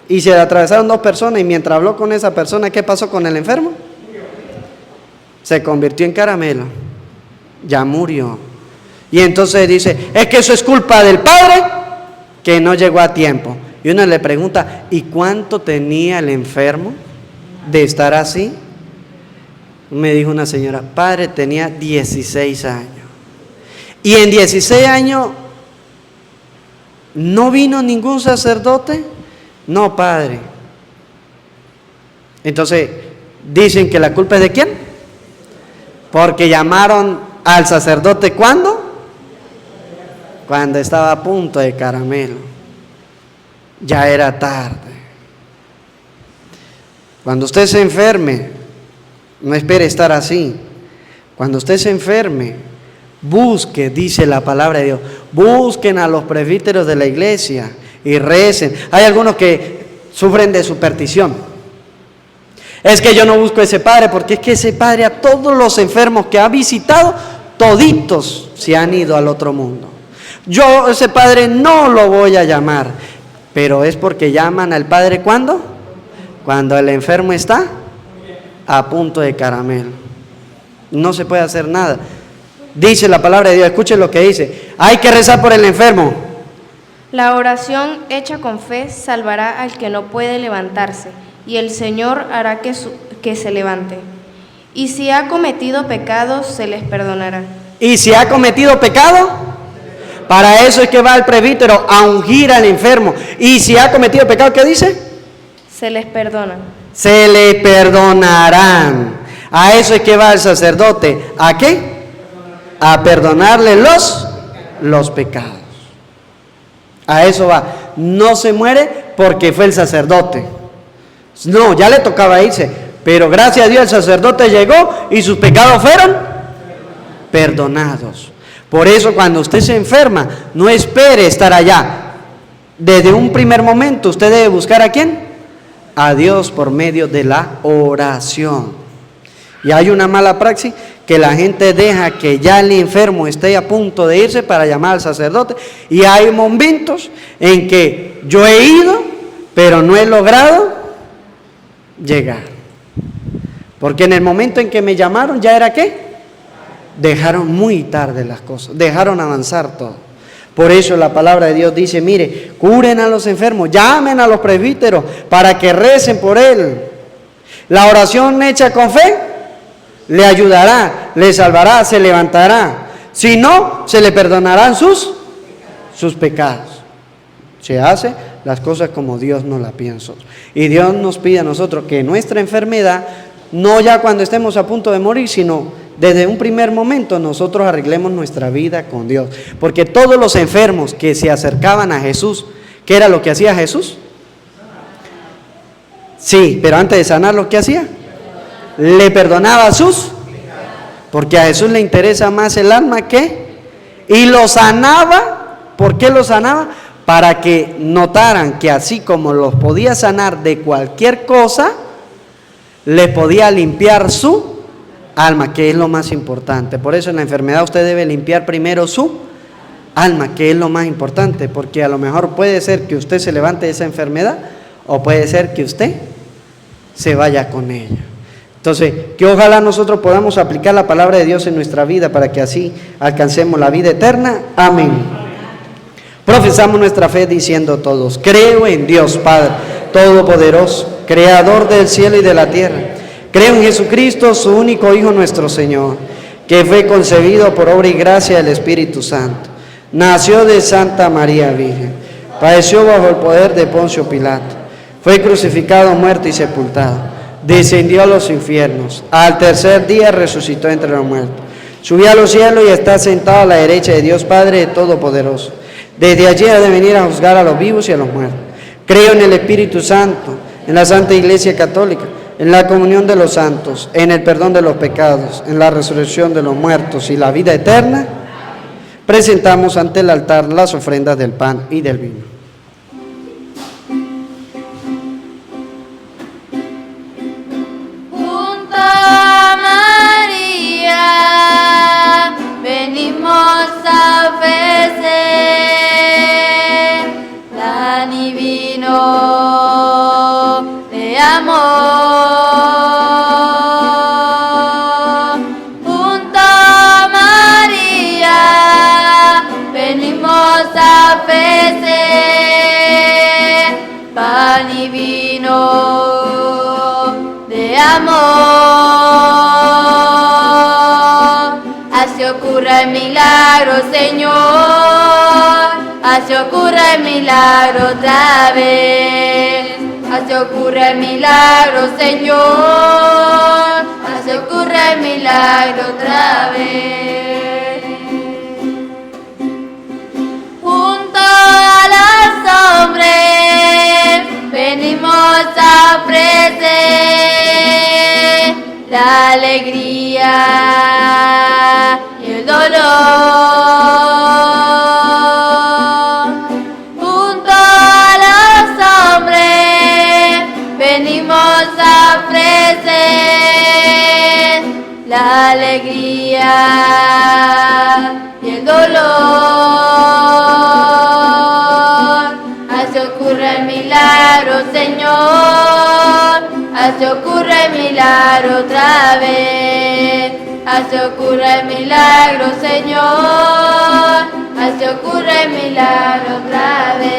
Y se le atravesaron 2 personas y mientras habló con esa persona, ¿qué pasó con el enfermo? Se convirtió en caramelo, ya murió. Y entonces dice, es que eso es culpa del padre que no llegó a tiempo. Y uno le pregunta, ¿y cuánto tenía el enfermo de estar así? Me dijo una señora, padre, tenía 16 años. Y en 16 años no vino ningún sacerdote. No, padre. Entonces, dicen que la culpa es de quién? Porque llamaron al sacerdote ¿cuándo? Cuando estaba a punto de caramelo. Ya era tarde. Cuando usted se enferme, no espere estar así. Cuando usted se enferme, busque, dice la palabra de Dios, busquen a los presbíteros de la iglesia y recen. Hay algunos que sufren de superstición. Es que yo no busco ese padre porque es que ese padre a todos los enfermos que ha visitado, toditos se han ido al otro mundo. Yo ese padre no lo voy a llamar, pero es porque llaman al padre ¿cuándo? Cuando el enfermo está a punto de caramelo. No se puede hacer nada. Dice la palabra de Dios, escuchen lo que dice, hay que rezar por el enfermo.
La oración hecha con fe salvará al que no puede levantarse, y el Señor hará que se levante. Y si ha cometido pecados, se les perdonará.
¿Y si ha cometido pecado? Para eso es que va el presbítero a ungir al enfermo. ¿Y si ha cometido pecado, qué dice?
Se les perdona.
Se le perdonarán. A eso es que va el sacerdote. ¿A qué? A perdonarle los pecados. A eso va. No se muere porque fue el sacerdote. No, ya le tocaba irse. Pero gracias a Dios el sacerdote llegó y sus pecados fueron perdonados. Por eso cuando usted se enferma, no espere estar allá. Desde un primer momento usted debe buscar ¿a quién? A Dios por medio de la oración. Y hay una mala praxis que la gente deja que ya el enfermo esté a punto de irse para llamar al sacerdote. Y hay momentos en que yo he ido, pero no he logrado llegar. Porque en el momento en que me llamaron, ¿ya era qué? Dejaron muy tarde las cosas, dejaron avanzar todo. Por eso la palabra de Dios dice, mire, curen a los enfermos, llamen a los presbíteros para que recen por él. La oración hecha con fe le ayudará, le salvará, se levantará. Si no, se le perdonarán sus pecados. Se hace las cosas como Dios nos las pide a nosotros. Y Dios nos pide a nosotros que nuestra enfermedad, no ya cuando estemos a punto de morir, sino desde un primer momento nosotros arreglemos nuestra vida con Dios. Porque todos los enfermos que se acercaban a Jesús, ¿qué era lo que hacía Jesús? Sí, pero antes de sanarlo, ¿qué hacía? Le perdonaba porque a Jesús le interesa más el alma que, y lo sanaba. ¿Por qué lo sanaba? Para que notaran que así como los podía sanar de cualquier cosa, le podía limpiar su alma, que es lo más importante. Por eso en la enfermedad usted debe limpiar primero su alma, que es lo más importante, porque a lo mejor puede ser que usted se levante de esa enfermedad o puede ser que usted se vaya con ella. Entonces, que ojalá nosotros podamos aplicar la palabra de Dios en nuestra vida para que así alcancemos la vida eterna. Amén. Profesamos nuestra fe diciendo todos, creo en Dios Padre Todopoderoso, Creador del cielo y de la tierra. Creo en Jesucristo, su único Hijo nuestro Señor, que fue concebido por obra y gracia del Espíritu Santo. Nació de Santa María Virgen, padeció bajo el poder de Poncio Pilato, fue crucificado, muerto y sepultado, descendió a los infiernos, al tercer día resucitó entre los muertos, subió a los cielos y está sentado a la derecha de Dios Padre Todopoderoso. Desde allí ha de venir a juzgar a los vivos y a los muertos. Creo en el Espíritu Santo, en la Santa Iglesia Católica, en la comunión de los santos, en el perdón de los pecados, en la resurrección de los muertos y la vida eterna. presentamos ante el altar las ofrendas del pan y del vino.
Junto a María venimos a ofrecer pan y vino de amor. Junto a María venimos a ofrecer pan y vino de amor. Así ocurra el milagro, Señor, así ocurra el milagro otra vez. Así ocurra el milagro, Señor, así ocurra el milagro otra vez. Junto a los hombres venimos a ofrecer la alegría y el dolor. Junto a los hombres venimos a ofrecer la alegría y el dolor. Así ocurre el milagro, Señor, así ocurre el milagro otra vez. Así ocurre el milagro, Señor, así ocurre el milagro otra vez.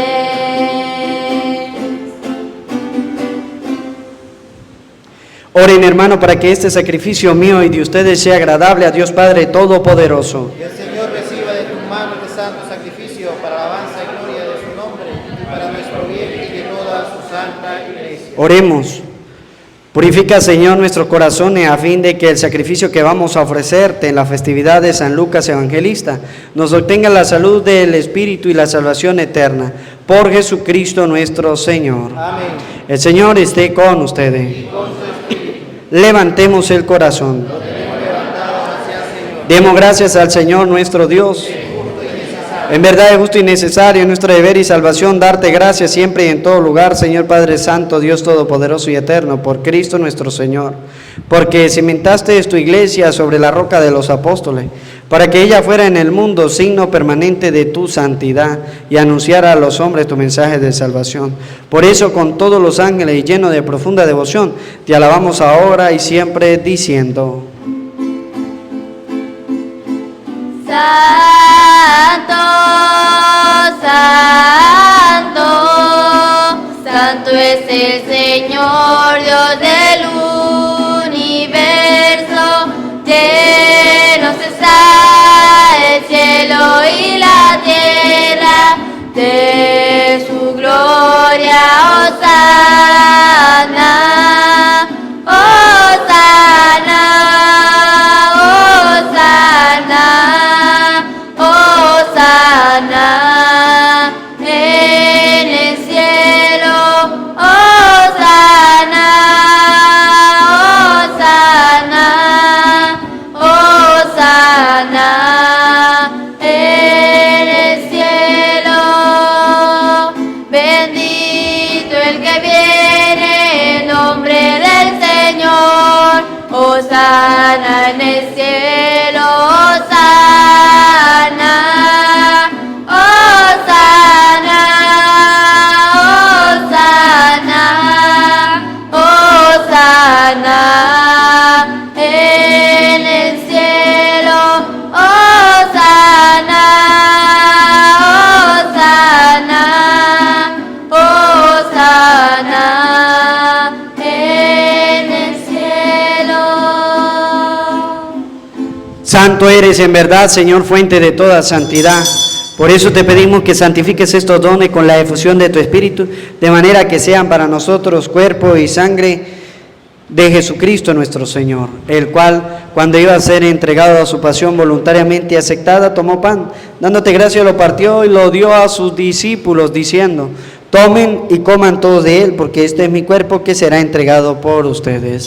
Oren, hermano, para que este sacrificio mío y de ustedes sea agradable a Dios Padre Todopoderoso.
Que el Señor reciba de tus manos este santo sacrificio para alabanza y gloria de su nombre y para nuestro bien y de toda su santa iglesia.
Oremos. Purifica, Señor, nuestros corazones a fin de que el sacrificio que vamos a ofrecerte en la festividad de San Lucas Evangelista nos obtenga la salud del Espíritu y la salvación eterna. Por Jesucristo nuestro Señor.
Amén.
El Señor esté con ustedes. Levantemos el corazón. Demos gracias al Señor nuestro Dios. En verdad es justo y necesario, nuestro deber y salvación, darte gracias siempre y en todo lugar, Señor Padre Santo, Dios Todopoderoso y Eterno, por Cristo nuestro Señor, porque cimentaste tu iglesia sobre la roca de los apóstoles, para que ella fuera en el mundo signo permanente de tu santidad y anunciara a los hombres tu mensaje de salvación. Por eso, con todos los ángeles y lleno de profunda devoción, te alabamos ahora y siempre diciendo:
Santo, santo, santo es el Señor, Dios del universo. Llenos está el cielo y la tierra de su gloria. Hosana, Hosana, Hosana, Hosana en el cielo. Hosana, Hosana, Hosana en el cielo. Bendito el que viene en nombre del Señor. Hosana en el cielo. Hosana, Hosana, Hosana, Hosana en el cielo. Hosana, Hosana, Hosana en el cielo.
Santo eres en verdad, Señor, fuente de toda santidad. Por eso te pedimos que santifiques estos dones con la efusión de tu Espíritu, de manera que sean para nosotros cuerpo y sangre de Jesucristo nuestro Señor, el cual, cuando iba a ser entregado a su pasión voluntariamente aceptada, tomó pan, dándote gracia, lo partió y lo dio a sus discípulos, diciendo: tomen y coman todos de él, porque este es mi cuerpo que será entregado por ustedes.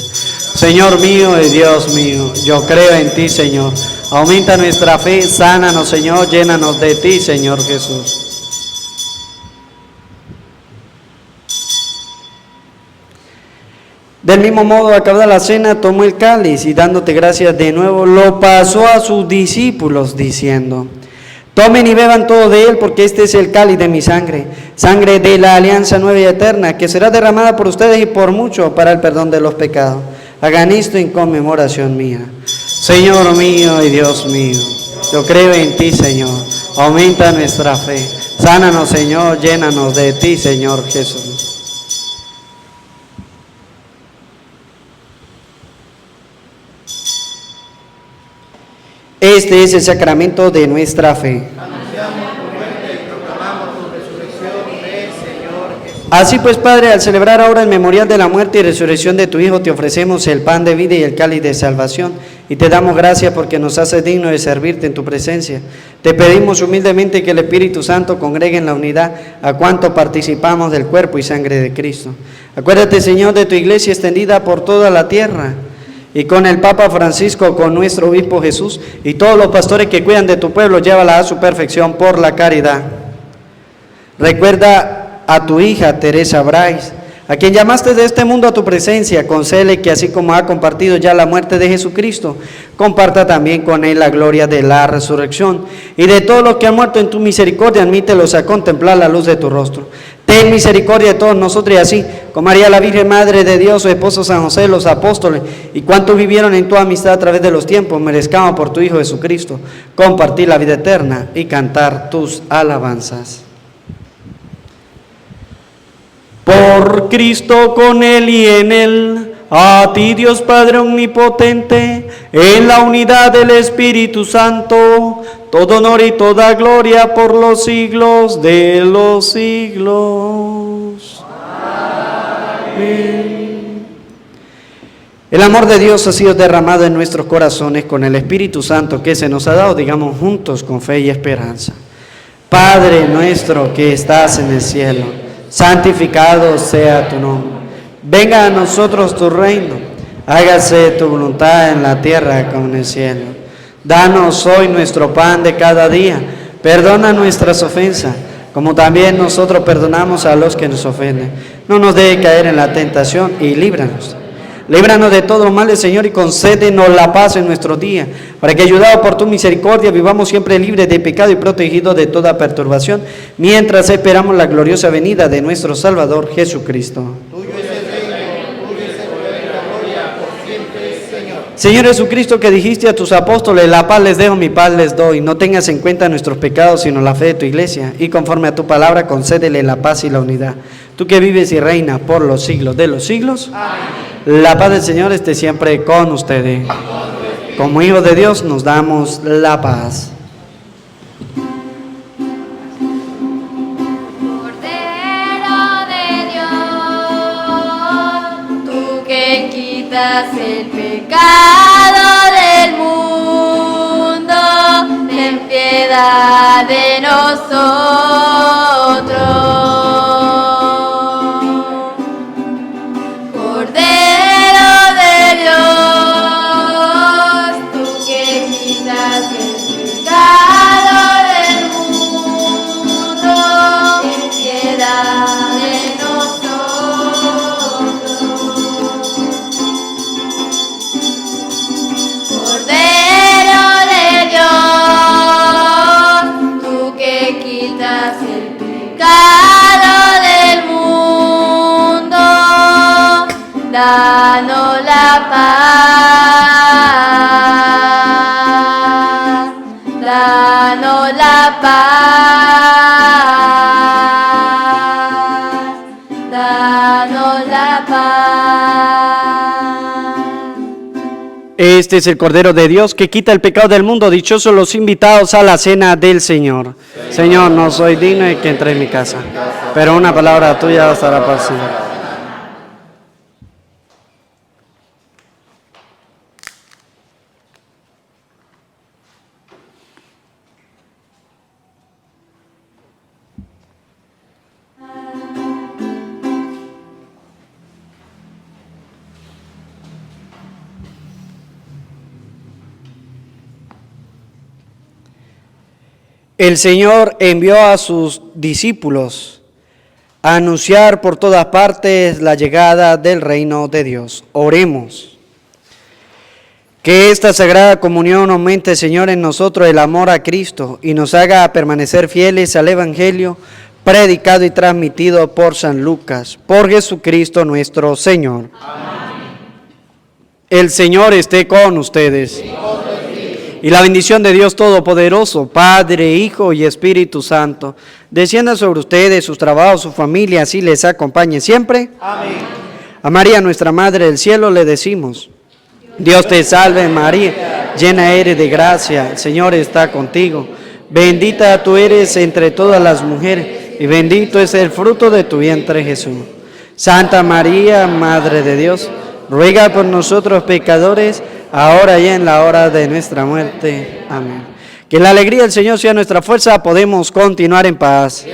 Señor mío y Dios mío, yo creo en ti, Señor, Aumenta nuestra fe, sánanos, Señor, llénanos de ti, Señor Jesús. Del mismo modo, acabada la cena, tomó el cáliz y dándote gracias de nuevo, lo pasó a sus discípulos diciendo: tomen y beban todo de él, porque este es el cáliz de mi sangre, sangre de la alianza nueva y eterna, que será derramada por ustedes y por muchos para el perdón de los pecados. Hagan esto en conmemoración mía. Señor mío y Dios mío, yo creo en ti, Señor. Aumenta nuestra fe. Sánanos, Señor, llénanos de ti, Señor Jesús. Este es el sacramento de nuestra fe. Así pues, Padre, al celebrar ahora el memorial de la muerte y resurrección de tu Hijo, te ofrecemos el pan de vida y el cáliz de salvación, y te damos gracias porque nos haces digno de servirte en tu presencia. Te pedimos humildemente que el Espíritu Santo congregue en la unidad a cuanto participamos del cuerpo y sangre de Cristo. Acuérdate, Señor, de tu iglesia extendida por toda la tierra, y con el Papa Francisco, con nuestro obispo Jesús, y todos los pastores que cuidan de tu pueblo, llévala a su perfección por la caridad. Recuerda a tu hija Teresa Brais, a quien llamaste de este mundo a tu presencia. Concédele que así como ha compartido ya la muerte de Jesucristo, comparta también con él la gloria de la resurrección. Y de todos los que han muerto en tu misericordia, admítelos a contemplar la luz de tu rostro. Ten misericordia de todos nosotros, y así, con María la Virgen, Madre de Dios, su esposo San José, los apóstoles, y cuantos vivieron en tu amistad a través de los tiempos, merezcamos por tu Hijo Jesucristo compartir la vida eterna y cantar tus alabanzas. Por Cristo, con Él y en Él, a ti Dios Padre Omnipotente, en la unidad del Espíritu Santo, todo honor y toda gloria por los siglos de los siglos. Amén. El amor de Dios ha sido derramado en nuestros corazones con el Espíritu Santo que se nos ha dado, digamos juntos con fe y esperanza. Padre nuestro que estás en el cielo, santificado sea tu nombre. Venga a nosotros tu reino. Hágase tu voluntad en la tierra como en el cielo. Danos hoy nuestro pan de cada día. Perdona nuestras ofensas, como también nosotros perdonamos a los que nos ofenden. No nos dejes caer en la tentación y líbranos. Líbranos de todos los males, Señor, y concédenos la paz en nuestros días, para que, ayudados por tu misericordia, vivamos siempre libres de pecado y protegidos de toda perturbación, mientras esperamos la gloriosa venida de nuestro Salvador Jesucristo.
Tuyo es el reino, tuyo es el poder y la gloria, por siempre, Señor.
Señor Jesucristo, que dijiste a tus apóstoles: la paz les dejo, mi paz les doy. No tengas en cuenta nuestros pecados, sino la fe de tu iglesia, y conforme a tu palabra, concédele la paz y la unidad. Tú que vives y reinas por los siglos de los siglos. Amén. La paz del Señor esté siempre con ustedes. Como hijos de Dios nos damos la paz.
Cordero de Dios, tú que quitas el pecado del mundo, ten piedad de nosotros. Danos la paz, danos la paz, danos la paz.
Este es el Cordero de Dios que quita el pecado del mundo. Dichosos los invitados a la cena del Señor. Señor, no soy digno de que entre en mi casa, pero una palabra tuya bastará para siempre. El Señor envió a sus discípulos a anunciar por todas partes la llegada del reino de Dios. Oremos. Que esta Sagrada Comunión aumente, Señor, en nosotros el amor a Cristo y nos haga permanecer fieles al Evangelio predicado y transmitido por San Lucas, por Jesucristo nuestro Señor. Amén. El Señor esté con ustedes. Y la bendición de Dios Todopoderoso, Padre, Hijo y Espíritu Santo, descienda sobre ustedes, sus trabajos, su familia, así les acompañe siempre. Amén. A María, nuestra Madre del Cielo, le decimos: Dios te salve María, llena eres de gracia, el Señor está contigo. Bendita tú eres entre todas las mujeres, y bendito es el fruto de tu vientre Jesús. Santa María, Madre de Dios, ruega por nosotros pecadores, ahora y en la hora de nuestra muerte. Amén. Que la alegría del Señor sea nuestra fuerza, podemos continuar en paz.